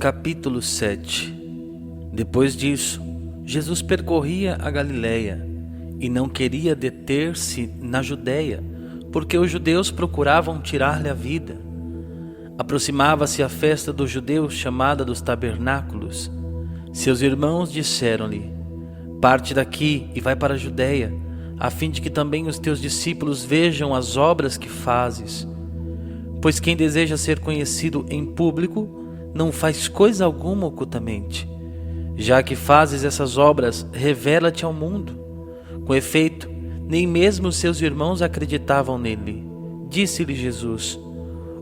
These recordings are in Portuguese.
Capítulo 7. Depois disso, Jesus percorria a Galiléia e não queria deter-se na Judéia, porque os judeus procuravam tirar-lhe a vida. Aproximava-se a festa dos judeus, chamada dos tabernáculos. Seus irmãos disseram-lhe: parte daqui e vai para a Judéia, a fim de que também os teus discípulos vejam as obras que fazes. Pois quem deseja ser conhecido em público não faz coisa alguma ocultamente. Já que fazes essas obras, revela-te ao mundo. Com efeito, nem mesmo seus irmãos acreditavam nele. Disse-lhe Jesus: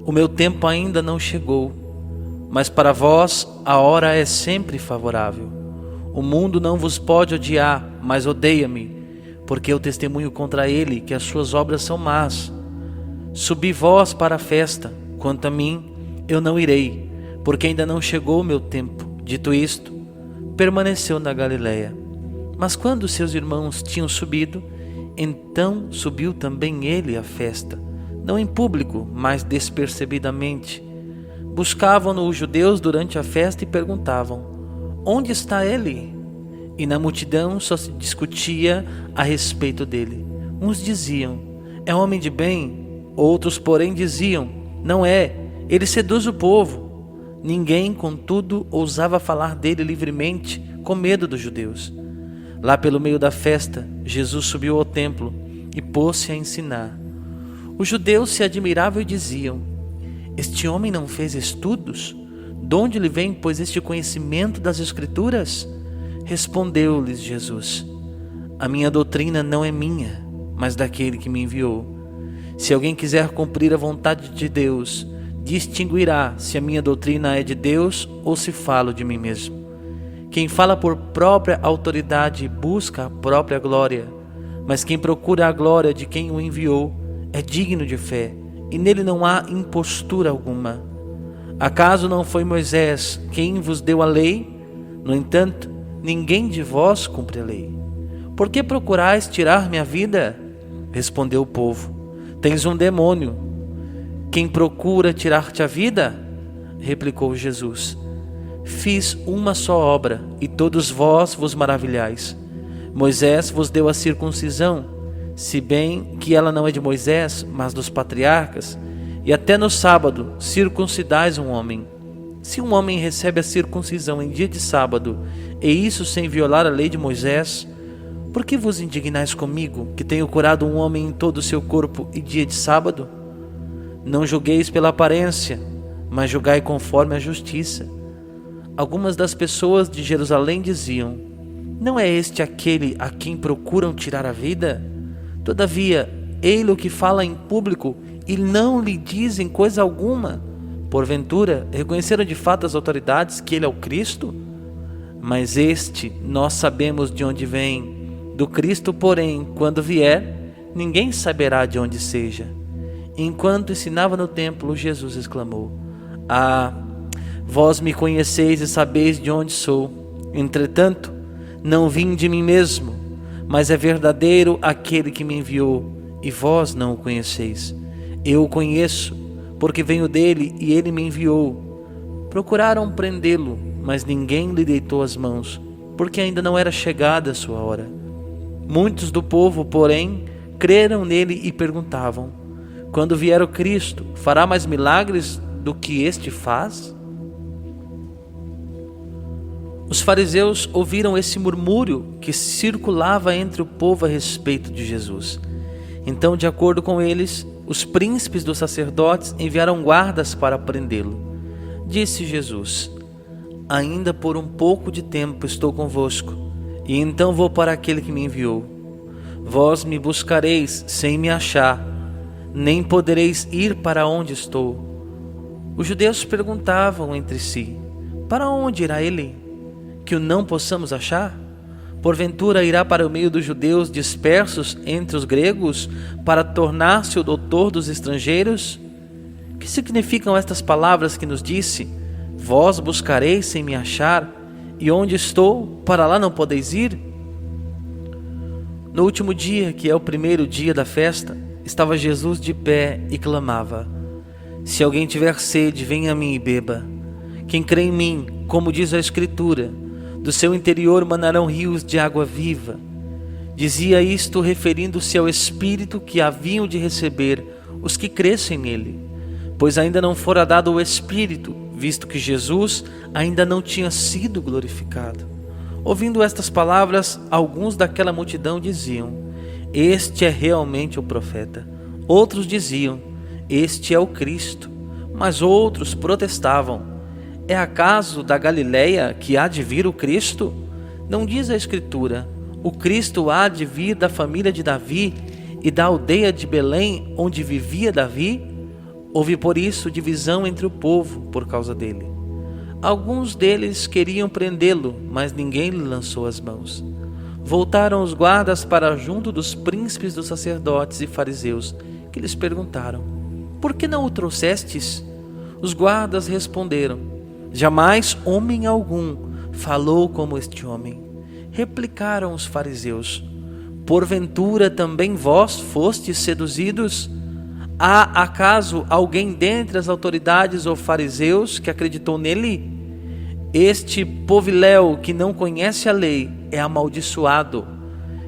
o meu tempo ainda não chegou, mas para vós a hora é sempre favorável. O mundo não vos pode odiar, mas odeia-me, porque eu testemunho contra ele que as suas obras são más. Subi vós para a festa, quanto a mim, eu não irei, porque ainda não chegou o meu tempo. Dito isto, permaneceu na Galiléia. Mas quando seus irmãos tinham subido, então subiu também ele à festa, não em público, mas despercebidamente. Buscavam-no os judeus durante a festa e perguntavam: onde está ele? E na multidão só se discutia a respeito dele. Uns diziam: é homem de bem. Outros, porém, diziam: não é, ele seduz o povo. Ninguém, contudo, ousava falar dele livremente, com medo dos judeus. Lá pelo meio da festa, Jesus subiu ao templo e pôs-se a ensinar. Os judeus se admiravam e diziam: este homem não fez estudos? De onde lhe vem, pois, este conhecimento das Escrituras? Respondeu-lhes Jesus: a minha doutrina não é minha, mas daquele que me enviou. Se alguém quiser cumprir a vontade de Deus, distinguirá se a minha doutrina é de Deus ou se falo de mim mesmo. Quem fala por própria autoridade busca a própria glória, mas quem procura a glória de quem o enviou é digno de fé, e nele não há impostura alguma. Acaso não foi Moisés quem vos deu a lei? No entanto, ninguém de vós cumpre a lei. Por que procurais tirar minha vida? Respondeu o povo: tens um demônio. Quem procura tirar-te a vida? Replicou Jesus: fiz uma só obra, e todos vós vos maravilhais. Moisés vos deu a circuncisão, se bem que ela não é de Moisés, mas dos patriarcas, e até no sábado circuncidais um homem. Se um homem recebe a circuncisão em dia de sábado, e isso sem violar a lei de Moisés, por que vos indignais comigo, que tenho curado um homem em todo o seu corpo e dia de sábado? Não julgueis pela aparência, mas julgai conforme a justiça. Algumas das pessoas de Jerusalém diziam: não é este aquele a quem procuram tirar a vida? Todavia, ele o que fala em público e não lhe dizem coisa alguma. Porventura, reconheceram de fato as autoridades que ele é o Cristo? Mas este nós sabemos de onde vem. Do Cristo, porém, quando vier, ninguém saberá de onde seja. Enquanto ensinava no templo, Jesus exclamou: ah, vós me conheceis e sabeis de onde sou. Entretanto, não vim de mim mesmo, mas é verdadeiro aquele que me enviou, e vós não o conheceis. Eu o conheço, porque venho dele e ele me enviou. Procuraram prendê-lo, mas ninguém lhe deitou as mãos, porque ainda não era chegada a sua hora. Muitos do povo, porém, creram nele e perguntavam: quando vier o Cristo, fará mais milagres do que este faz? Os fariseus ouviram esse murmúrio que circulava entre o povo a respeito de Jesus. Então, de acordo com eles, os príncipes dos sacerdotes enviaram guardas para prendê-lo. Disse Jesus: ainda por um pouco de tempo estou convosco, e então vou para aquele que me enviou. Vós me buscareis sem me achar, nem podereis ir para onde estou. Os judeus perguntavam entre si: para onde irá ele, que o não possamos achar? Porventura irá para o meio dos judeus dispersos entre os gregos, para tornar-se o doutor dos estrangeiros? Que significam estas palavras que nos disse: vós buscareis sem me achar, e onde estou, para lá não podeis ir? No último dia, que é o primeiro dia da festa, estava Jesus de pé e clamava: se alguém tiver sede, venha a mim e beba. Quem crê em mim, como diz a Escritura, do seu interior manarão rios de água viva. Dizia isto referindo-se ao Espírito que haviam de receber os que crescem nele, pois ainda não fora dado o Espírito, visto que Jesus ainda não tinha sido glorificado. Ouvindo estas palavras, alguns daquela multidão diziam: este é realmente o profeta. Outros diziam: este é o Cristo. Mas outros protestavam: é acaso da Galileia que há de vir o Cristo? Não diz a Escritura: o Cristo há de vir da família de Davi e da aldeia de Belém, onde vivia Davi? Houve por isso divisão entre o povo por causa dele. Alguns deles queriam prendê-lo, mas ninguém lhe lançou as mãos. Voltaram os guardas para junto dos príncipes dos sacerdotes e fariseus, que lhes perguntaram: por que não o trouxestes? Os guardas responderam: jamais homem algum falou como este homem. Replicaram os fariseus: porventura também vós fostes seduzidos? Há acaso alguém dentre as autoridades ou fariseus que acreditou nele? Este poviléu que não conhece a lei é amaldiçoado.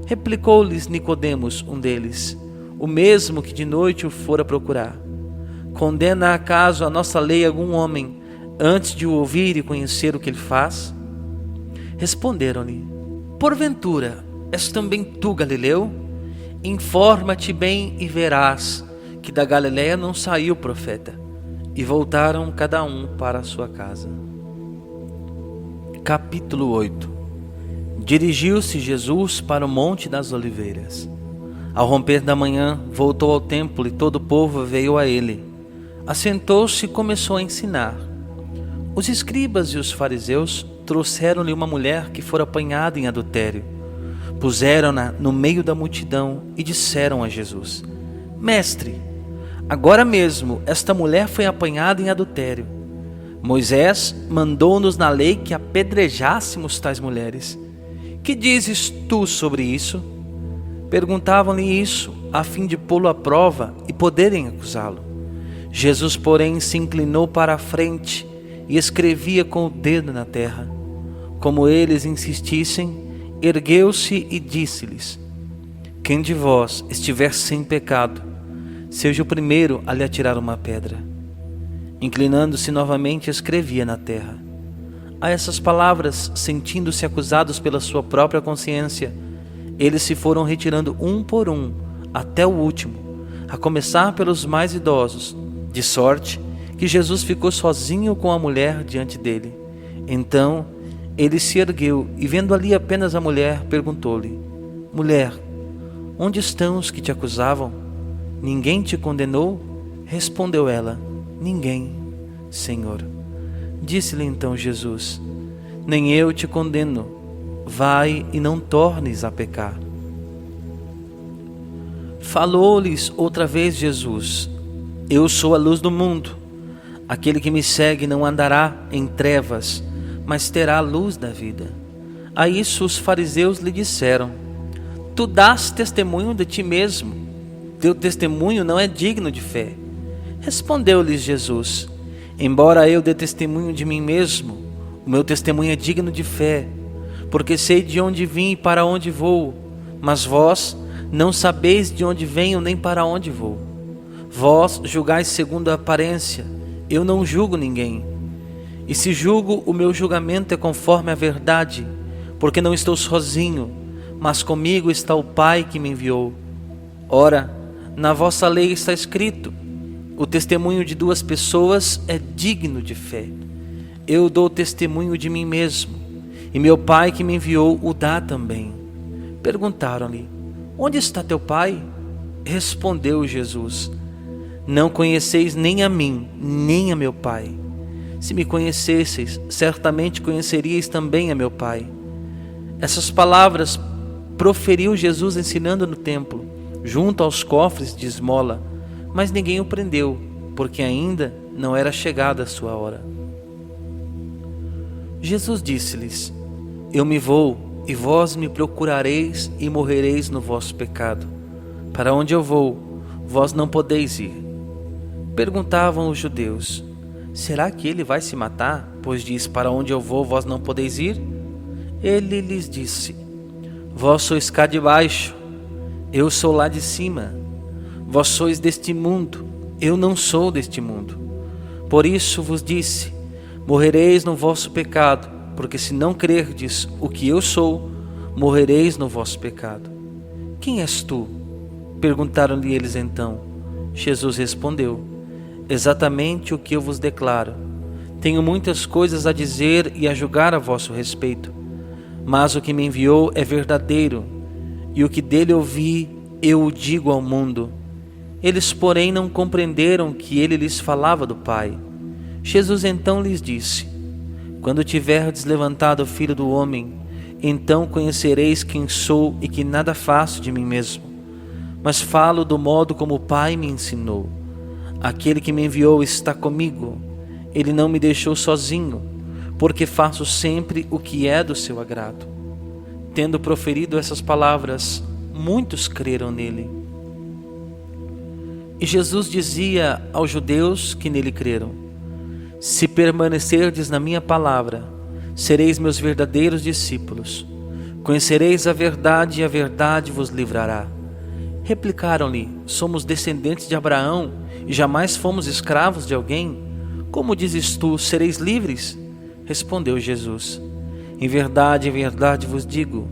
Replicou-lhes Nicodemos, um deles, o mesmo que de noite o fora procurar: condena acaso a nossa lei algum homem antes de o ouvir e conhecer o que ele faz? Responderam-lhe: porventura és também tu Galileu? Informa-te bem e verás que da Galileia não saiu profeta. E voltaram cada um para a sua casa. Capítulo 8. Dirigiu-se Jesus para o Monte das Oliveiras. Ao romper da manhã, voltou ao templo e todo o povo veio a ele. Assentou-se e começou a ensinar. Os escribas e os fariseus trouxeram-lhe uma mulher que fora apanhada em adultério. Puseram-na no meio da multidão e disseram a Jesus: mestre, agora mesmo esta mulher foi apanhada em adultério. Moisés mandou-nos na lei que apedrejássemos tais mulheres. Que dizes tu sobre isso? Perguntavam-lhe isso, a fim de pô-lo à prova e poderem acusá-lo. Jesus, porém, se inclinou para a frente e escrevia com o dedo na terra. Como eles insistissem, ergueu-se e disse-lhes: quem de vós estiver sem pecado, seja o primeiro a lhe atirar uma pedra. Inclinando-se novamente, escrevia na terra. A essas palavras, sentindo-se acusados pela sua própria consciência, eles se foram retirando um por um, até o último, a começar pelos mais idosos, de sorte que Jesus ficou sozinho com a mulher diante dele. Então ele se ergueu e, vendo ali apenas a mulher, perguntou-lhe: mulher, onde estão os que te acusavam? Ninguém te condenou? Respondeu ela: ninguém, Senhor. Disse-lhe então Jesus: nem eu te condeno. Vai e não tornes a pecar. Falou-lhes outra vez Jesus: eu sou a luz do mundo. Aquele que me segue não andará em trevas, mas terá a luz da vida. A isso os fariseus lhe disseram: tu dás testemunho de ti mesmo. Teu testemunho não é digno de fé. Respondeu-lhes Jesus: embora eu dê testemunho de mim mesmo, o meu testemunho é digno de fé, porque sei de onde vim e para onde vou, mas vós não sabeis de onde venho nem para onde vou. Vós julgais segundo a aparência, eu não julgo ninguém. E se julgo, o meu julgamento é conforme a verdade, porque não estou sozinho, mas comigo está o Pai que me enviou. Ora, na vossa lei está escrito: o testemunho de duas pessoas é digno de fé. Eu dou testemunho de mim mesmo, e meu Pai que me enviou o dá também. Perguntaram-lhe: onde está teu Pai? Respondeu Jesus: não conheceis nem a mim, nem a meu Pai. Se me conhecesseis, certamente conheceríeis também a meu Pai. Essas palavras proferiu Jesus ensinando no templo, junto aos cofres de esmola, mas ninguém o prendeu, porque ainda não era chegada a sua hora. Jesus disse-lhes: eu me vou, e vós me procurareis e morrereis no vosso pecado. Para onde eu vou, vós não podeis ir. Perguntavam os judeus: será que ele vai se matar, pois diz: para onde eu vou, vós não podeis ir? Ele lhes disse: vós sois cá de baixo, eu sou lá de cima. Vós sois deste mundo, eu não sou deste mundo. Por isso vos disse: morrereis no vosso pecado, porque se não crerdes o que eu sou, morrereis no vosso pecado. Quem és tu? Perguntaram-lhe eles então. Jesus respondeu: exatamente o que eu vos declaro. Tenho muitas coisas a dizer e a julgar a vosso respeito, mas o que me enviou é verdadeiro, e o que dele ouvi eu o digo ao mundo. Eles, porém, não compreenderam que ele lhes falava do Pai. Jesus então lhes disse: quando tiverdes levantado o Filho do Homem, então conhecereis quem sou e que nada faço de mim mesmo, mas falo do modo como o Pai me ensinou. Aquele que me enviou está comigo. Ele não me deixou sozinho, porque faço sempre o que é do seu agrado. Tendo proferido essas palavras, muitos creram nele. E Jesus dizia aos judeus que nele creram: se permanecerdes na minha palavra, sereis meus verdadeiros discípulos. Conhecereis a verdade e a verdade vos livrará. Replicaram-lhe: somos descendentes de Abraão e jamais fomos escravos de alguém. Como dizes tu, sereis livres? Respondeu Jesus: em verdade vos digo,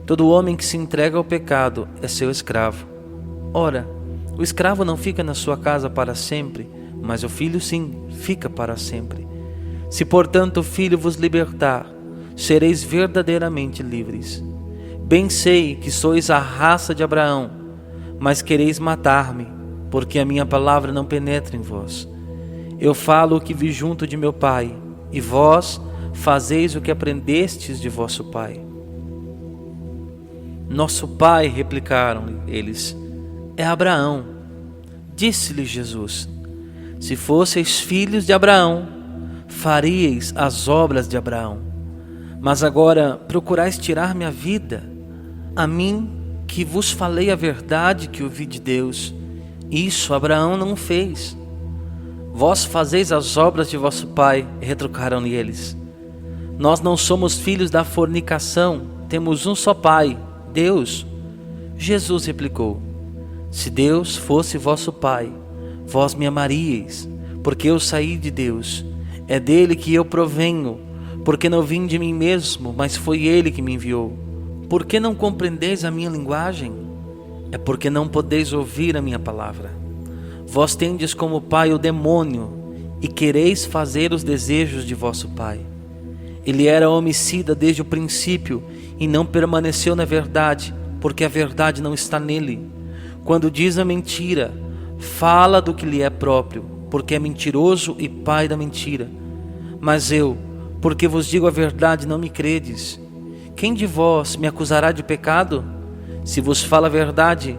todo homem que se entrega ao pecado é seu escravo. Ora, o escravo não fica na sua casa para sempre, mas o filho sim, fica para sempre. Se portanto o Filho vos libertar, sereis verdadeiramente livres. Bem sei que sois a raça de Abraão, mas quereis matar-me, porque a minha palavra não penetra em vós. Eu falo o que vi junto de meu Pai, e vós fazeis o que aprendestes de vosso pai. Nosso pai, replicaram eles, é Abraão. Disse-lhe Jesus: se fosseis filhos de Abraão, faríeis as obras de Abraão. Mas agora procurais tirar minha vida, a mim que vos falei a verdade que ouvi de Deus. Isso Abraão não fez. Vós fazeis as obras de vosso pai, retrucaram-lhe eles. Nós não somos filhos da fornicação, temos um só pai, Deus. Jesus replicou: se Deus fosse vosso pai, vós me amaríeis, porque eu saí de Deus. É dele que eu provenho, porque não vim de mim mesmo, mas foi ele que me enviou. Por que não compreendeis a minha linguagem? É porque não podeis ouvir a minha palavra. Vós tendes como pai o demônio, e quereis fazer os desejos de vosso pai. Ele era homicida desde o princípio, e não permaneceu na verdade, porque a verdade não está nele. Quando diz a mentira, fala do que lhe é próprio, porque é mentiroso e pai da mentira. Mas eu, porque vos digo a verdade, não me credes. Quem de vós me acusará de pecado? Se vos falo a verdade,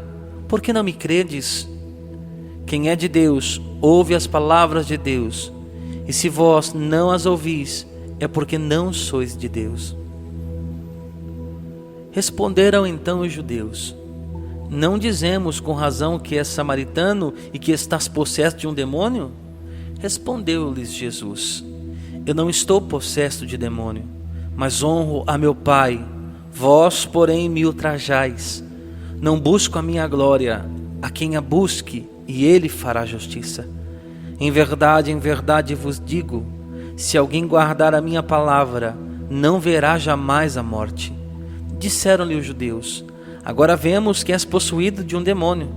por que não me credes? Quem é de Deus, ouve as palavras de Deus. E se vós não as ouvis, é porque não sois de Deus. Responderam então os judeus: não dizemos com razão que és samaritano e que estás possesso de um demônio? Respondeu-lhes Jesus: eu não estou possesso de demônio, mas honro a meu Pai. Vós, porém, me ultrajais. Não busco a minha glória, a quem a busque, e ele fará justiça. Em verdade vos digo, se alguém guardar a minha palavra, não verá jamais a morte. Disseram-lhe os judeus: agora vemos que és possuído de um demônio.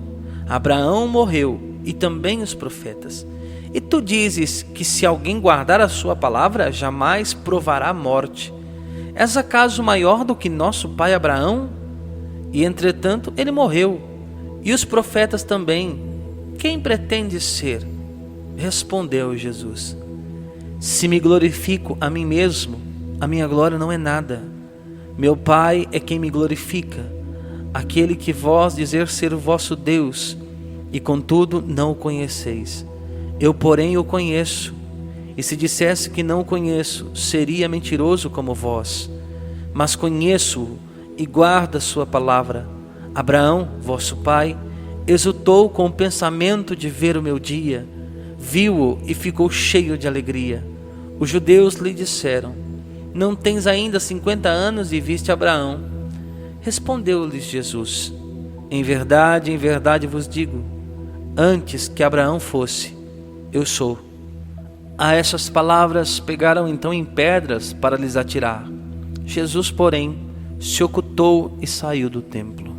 Abraão morreu, e também os profetas. E tu dizes que se alguém guardar a sua palavra, jamais provará a morte. És acaso maior do que nosso pai Abraão? E entretanto ele morreu, e os profetas também. Quem pretendes ser? Respondeu Jesus: se me glorifico a mim mesmo, a minha glória não é nada. Meu Pai é quem me glorifica, aquele que vós dizer ser o vosso Deus, e contudo não o conheceis. Eu, porém, o conheço, e se dissesse que não o conheço, seria mentiroso como vós. Mas conheço-o e guardo a sua palavra. Abraão, vosso pai, exultou com o pensamento de ver o meu dia, viu-o e ficou cheio de alegria. Os judeus lhe disseram: não tens ainda 50 anos e viste Abraão? Respondeu-lhes Jesus: em verdade vos digo, antes que Abraão fosse, eu sou. A essas palavras pegaram então em pedras para lhes atirar. Jesus, porém, se ocultou e saiu do templo.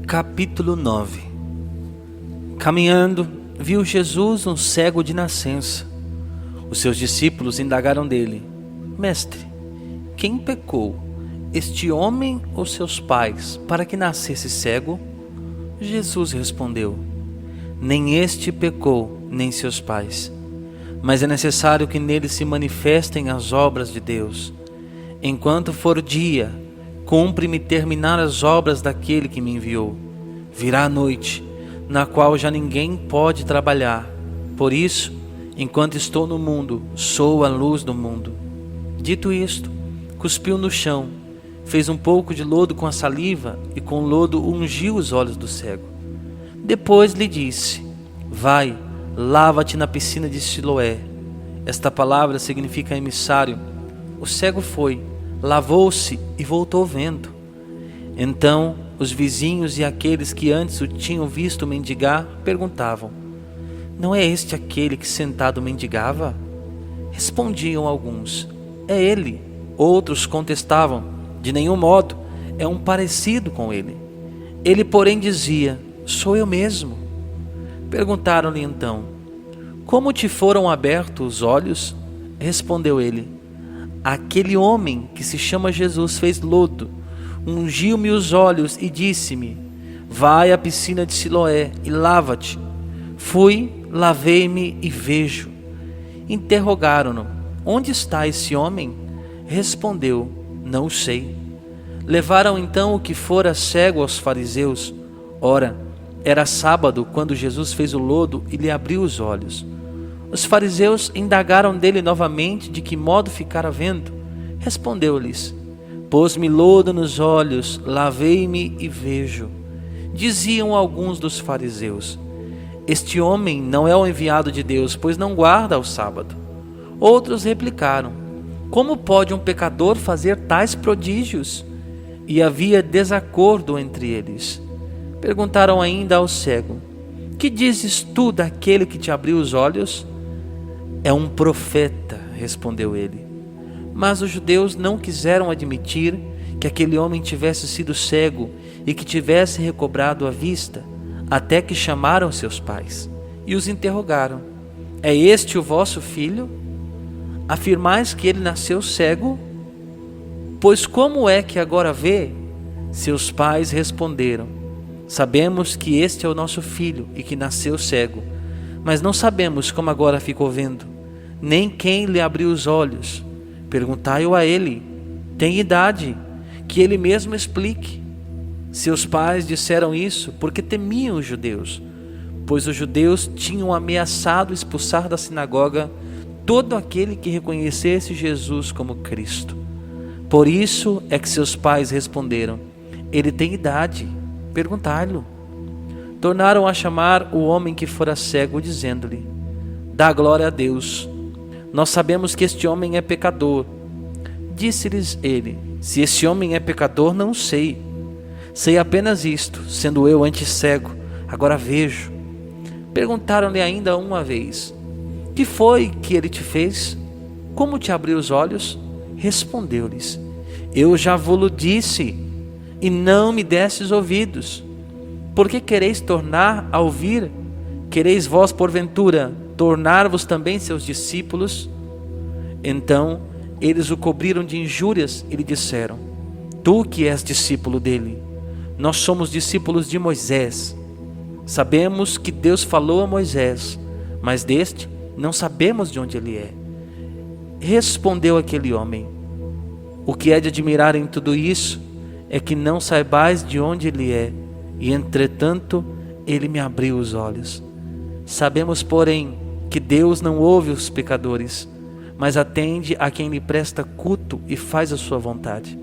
Capítulo 9. Caminhando, viu Jesus um cego de nascença. Os seus discípulos indagaram dele: Mestre, quem pecou, este homem ou seus pais, para que nascesse cego? Jesus respondeu: nem este pecou, nem seus pais, mas é necessário que nele se manifestem as obras de Deus. Enquanto for o dia, cumpre-me terminar as obras daquele que me enviou. Virá a noite, na qual já ninguém pode trabalhar. Por isso, enquanto estou no mundo, sou a luz do mundo. Dito isto, cuspiu no chão, fez um pouco de lodo com a saliva e com o lodo ungiu os olhos do cego. Depois lhe disse: vai, lava-te na piscina de Siloé. Esta palavra significa emissário. O cego foi, lavou-se e voltou vendo. Então os vizinhos e aqueles que antes o tinham visto mendigar perguntavam: não é este aquele que sentado mendigava? Respondiam alguns: é ele. Outros contestavam: de nenhum modo, é um parecido com ele. Ele, porém, dizia: sou eu mesmo. Perguntaram-lhe então: como te foram abertos os olhos? Respondeu ele: aquele homem que se chama Jesus fez lodo, ungiu-me os olhos e disse-me: vai à piscina de Siloé e lava-te. Fui, lavei-me e vejo. Interrogaram-no: onde está esse homem? Respondeu: não o sei. Levaram então o que fora cego aos fariseus. Ora, era sábado quando Jesus fez o lodo e lhe abriu os olhos. Os fariseus indagaram dele novamente de que modo ficara vendo. Respondeu-lhes: pôs-me lodo nos olhos, lavei-me e vejo. Diziam alguns dos fariseus: este homem não é o enviado de Deus, pois não guarda o sábado. Outros replicaram: como pode um pecador fazer tais prodígios? E havia desacordo entre eles. Perguntaram ainda ao cego: que dizes tu daquele que te abriu os olhos? É um profeta, respondeu ele. Mas os judeus não quiseram admitir que aquele homem tivesse sido cego e que tivesse recobrado a vista, até que chamaram seus pais e os interrogaram: é este o vosso filho? Afirmais que ele nasceu cego? Pois como é que agora vê? Seus pais responderam: sabemos que este é o nosso filho e que nasceu cego, mas não sabemos como agora ficou vendo, nem quem lhe abriu os olhos. Perguntai-o a ele, tem idade, que ele mesmo explique. Seus pais disseram isso porque temiam os judeus, pois os judeus tinham ameaçado expulsar da sinagoga todo aquele que reconhecesse Jesus como Cristo. Por isso é que seus pais responderam: ele tem idade, perguntai-lhe. Tornaram a chamar o homem que fora cego, dizendo-lhe: dá glória a Deus, nós sabemos que este homem é pecador. Disse-lhes ele: se esse homem é pecador, não sei. Sei apenas isto, sendo eu antes cego, agora vejo. Perguntaram-lhe ainda uma vez: que foi que ele te fez? Como te abriu os olhos? Respondeu-lhes: eu já vos disse, e não me destes ouvidos. Por que quereis tornar a ouvir? Quereis vós, porventura, tornar-vos também seus discípulos? Então eles o cobriram de injúrias e lhe disseram: tu que és discípulo dele, nós somos discípulos de Moisés. Sabemos que Deus falou a Moisés, mas deste não sabemos de onde ele é. Respondeu aquele homem: o que é de admirar em tudo isso é que não saibais de onde ele é, e entretanto ele me abriu os olhos. Sabemos, porém, que Deus não ouve os pecadores, mas atende a quem lhe presta culto e faz a sua vontade.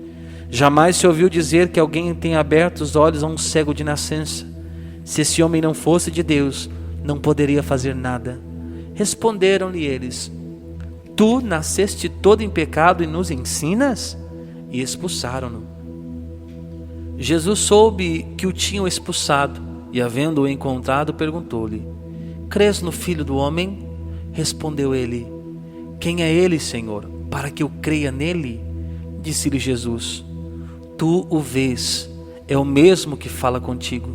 Jamais se ouviu dizer que alguém tenha aberto os olhos a um cego de nascença. Se esse homem não fosse de Deus, não poderia fazer nada. Responderam-lhe eles: Tu nasceste todo em pecado e nos ensinas? E expulsaram-no. Jesus soube que o tinham expulsado e, havendo-o encontrado, perguntou-lhe: Crês no Filho do Homem? Respondeu ele: Quem é ele, Senhor, para que eu creia nele? Disse-lhe Jesus: Tu o vês, é o mesmo que fala contigo.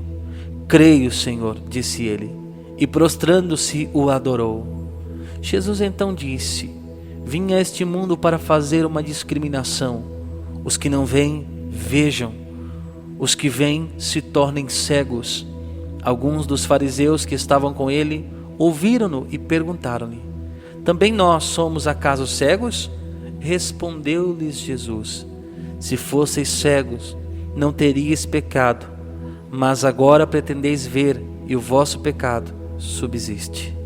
Creio, Senhor, disse ele, e prostrando-se o adorou. Jesus então disse: Vim a este mundo para fazer uma discriminação. Os que não veem, vejam. Os que veem se tornem cegos. Alguns dos fariseus que estavam com ele ouviram-no e perguntaram-lhe: Também nós somos acaso cegos? Respondeu-lhes Jesus: Se fosseis cegos, não teríeis pecado, mas agora pretendeis ver, e o vosso pecado subsiste.